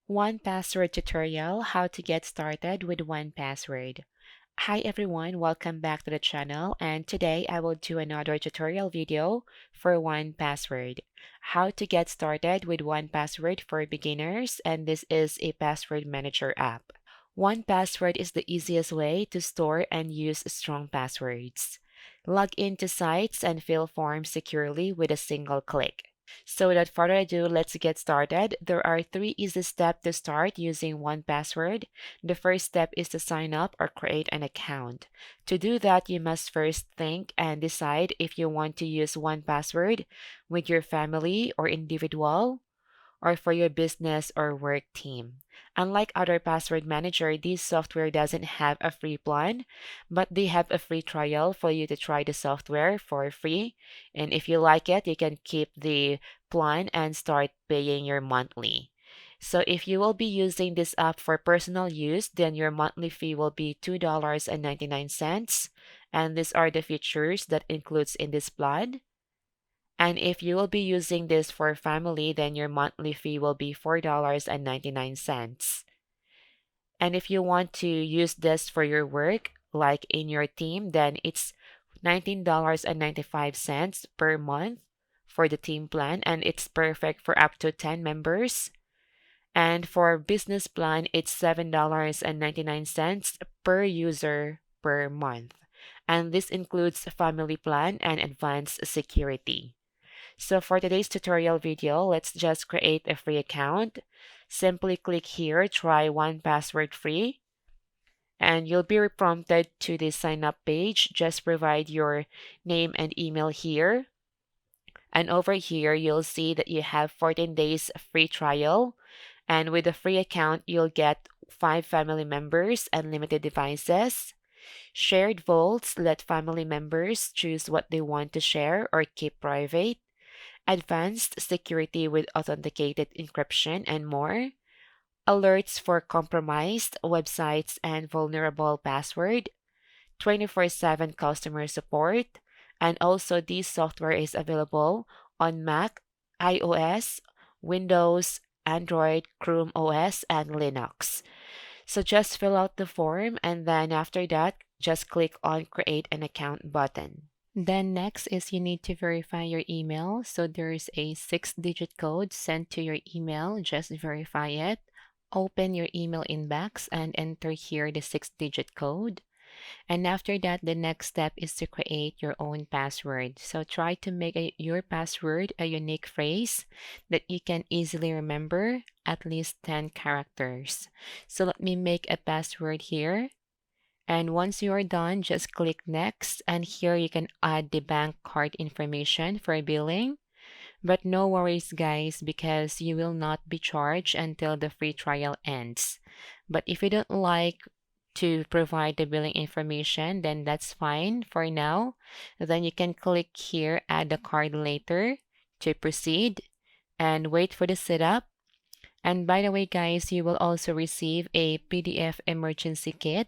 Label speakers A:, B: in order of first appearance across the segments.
A: 1Password tutorial, how to get started with 1Password. Hi everyone, welcome back to the channel, and today I will do another tutorial video for 1Password. How to get started with 1Password for beginners, and this is a password manager app. 1Password is the easiest way to store and use strong passwords. Log into sites and fill forms securely with a single click. So without further ado, let's get started. There are three easy steps to start using 1Password. The first step is to sign up or create an account. To do that, you must first think and decide if you want to use 1Password with your family or individual, or for your business or work team. Unlike other password manager, this software doesn't have a free plan, but they have a free trial for you to try the software for free. And if you like it, you can keep the plan and start paying your monthly. So if you will be using this app for personal use, then your monthly fee will be $2.99. And these are the features that includes in this plan. And if you will be using this for family, then your monthly fee will be $4.99. And if you want to use this for your work, like in your team, then it's $19.95 per month for the team plan, and it's perfect for up to 10 members. And for business plan, it's $7.99 per user per month. And this includes family plan and advanced security. So for today's tutorial video, let's just create a free account. Simply click here, try 1Password free, and you'll be prompted to the sign up page. Just provide your name and email here. And over here, you'll see that you have 14 days free trial. And with a free account, you'll get 5 family members and limited devices. Shared vaults let family members choose what they want to share or keep private. Advanced security with authenticated encryption, and more. Alerts for compromised websites and vulnerable password. 24/7 customer support. And also, this software is available on Mac, iOS, Windows, Android, Chrome OS, and Linux. So just fill out the form, and then after that, just click on Create an Account button. Then next is you need to verify your email. So there's a 6-digit code sent to your email. Just verify it. Open your email inbox and enter here the 6-digit code. And after that, the next step is to create your own password. So try to make your password a unique phrase that you can easily remember, at least 10 characters. So let me make a password here. And once you are done, just click next, and here you can add the bank card information for billing. But no worries guys, because you will not be charged until the free trial ends. But if you don't like to provide the billing information, then that's fine for now. Then you can click here, add the card later to proceed, and wait for the setup. And by the way guys, you will also receive a PDF emergency kit,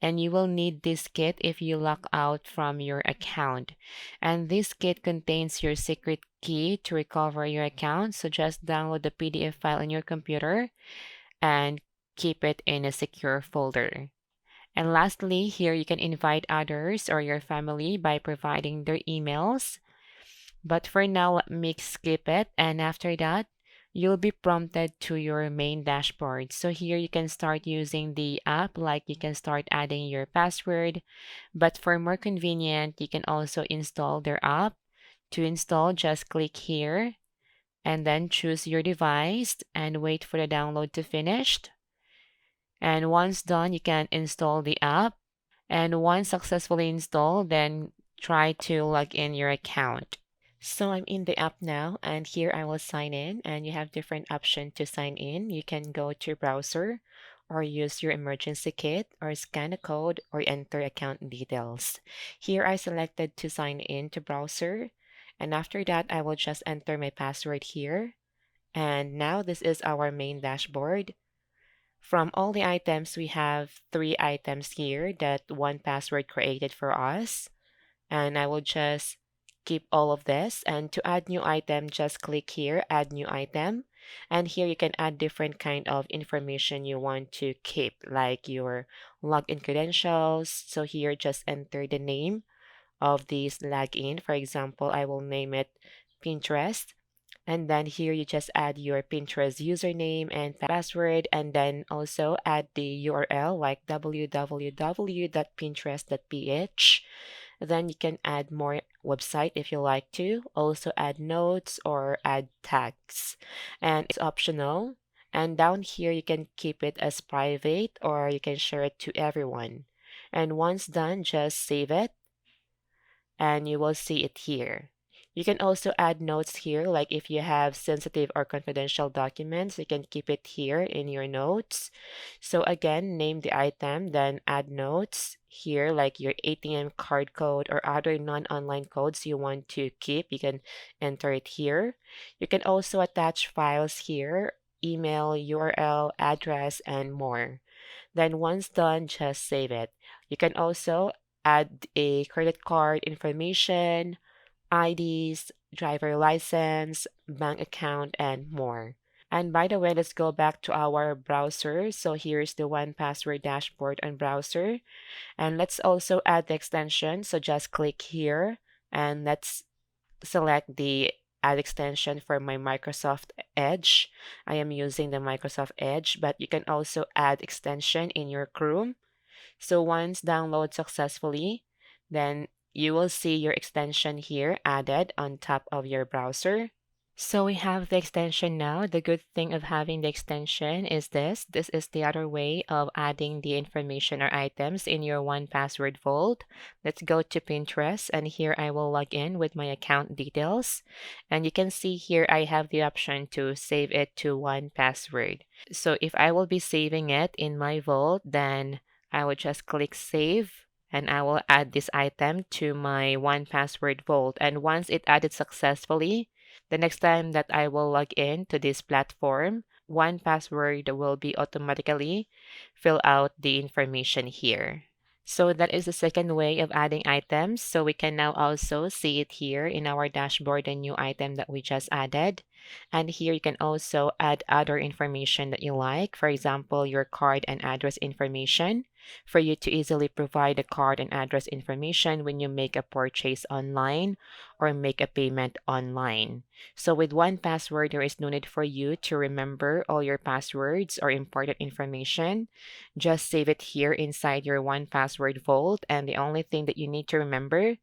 A: and you will need this kit if you log out from your account. And this kit contains your secret key to recover your account. So just download the PDF file on your computer and keep it in a secure folder. And lastly, here you can invite others or your family by providing their emails. But for now, let me skip it. And after that, you'll be prompted to your main dashboard. So here you can start using the app, like you can start adding your password. But for more convenient, you can also install their app. To install, just click here and then choose your device and wait for the download to finish. And once done, you can install the app. And once successfully installed, then try to log in your account. So I'm in the app now, and here I will sign in, and you have different options to sign in. You can go to browser or use your emergency kit or scan a code or enter account details. Here I selected to sign in to browser, and after that I will just enter my password here. And now this is our main dashboard. From all the items, we have 3 items here that 1Password created for us. And I will just keep all of this. And to add new item, just click here, add new item. And here you can add different kind of information you want to keep, like your login credentials. So here, just enter the name of this login. For example, I will name it Pinterest. And then here you just add your Pinterest username and password, and then also add the URL like www.pinterest.ph. Then you can add more website if you like to. Also add notes or add tags. And it's optional. And down here you can keep it as private or you can share it to everyone. And once done, just save it and you will see it here. You can also add notes here, like if you have sensitive or confidential documents, you can keep it here in your notes. So again, name the item, then add notes here, like your ATM card code or other non-online codes you want to keep. You can enter it here. You can also attach files here, email, URL, address, and more. Then once done, just save it. You can also add a credit card information, IDs, driver license, bank account, and more. And by the way, let's go back to our browser. So here's the 1Password dashboard on browser. And let's also add the extension. So just click here and let's select the add extension for my Microsoft Edge. I am using the Microsoft Edge, but you can also add extension in your Chrome. So once download successfully, then you will see your extension here added on top of your browser. So we have the extension now. The good thing of having the extension is this. This is the other way of adding the information or items in your 1Password vault. Let's go to Pinterest and here I will log in with my account details. And you can see here I have the option to save it to 1Password. So if I will be saving it in my vault, then I will just click save and I will add this item to my 1Password vault. And once it added successfully, the next time that I will log in to this platform, 1Password will be automatically fill out the information here. So that is the second way of adding items. So we can now also see it here in our dashboard, the new item that we just added. And here you can also add other information that you like. For example, your card and address information for you to easily provide the card and address information when you make a purchase online or make a payment online. So with 1Password, there is no need for you to remember all your passwords or important information. Just save it here inside your 1Password vault, and the only thing that you need to remember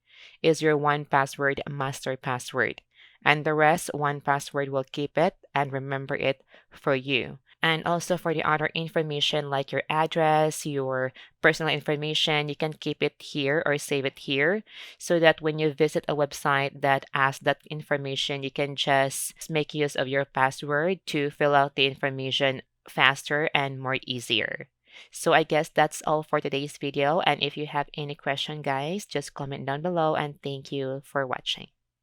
A: is your 1Password master password. And the rest, 1Password will keep it and remember it for you. And also for the other information like your address, your personal information, you can keep it here or save it here so that when you visit a website that asks that information, you can just make use of your password to fill out the information faster and more easier. So I guess that's all for today's video. And if you have any question, guys, just comment down below and thank you for watching.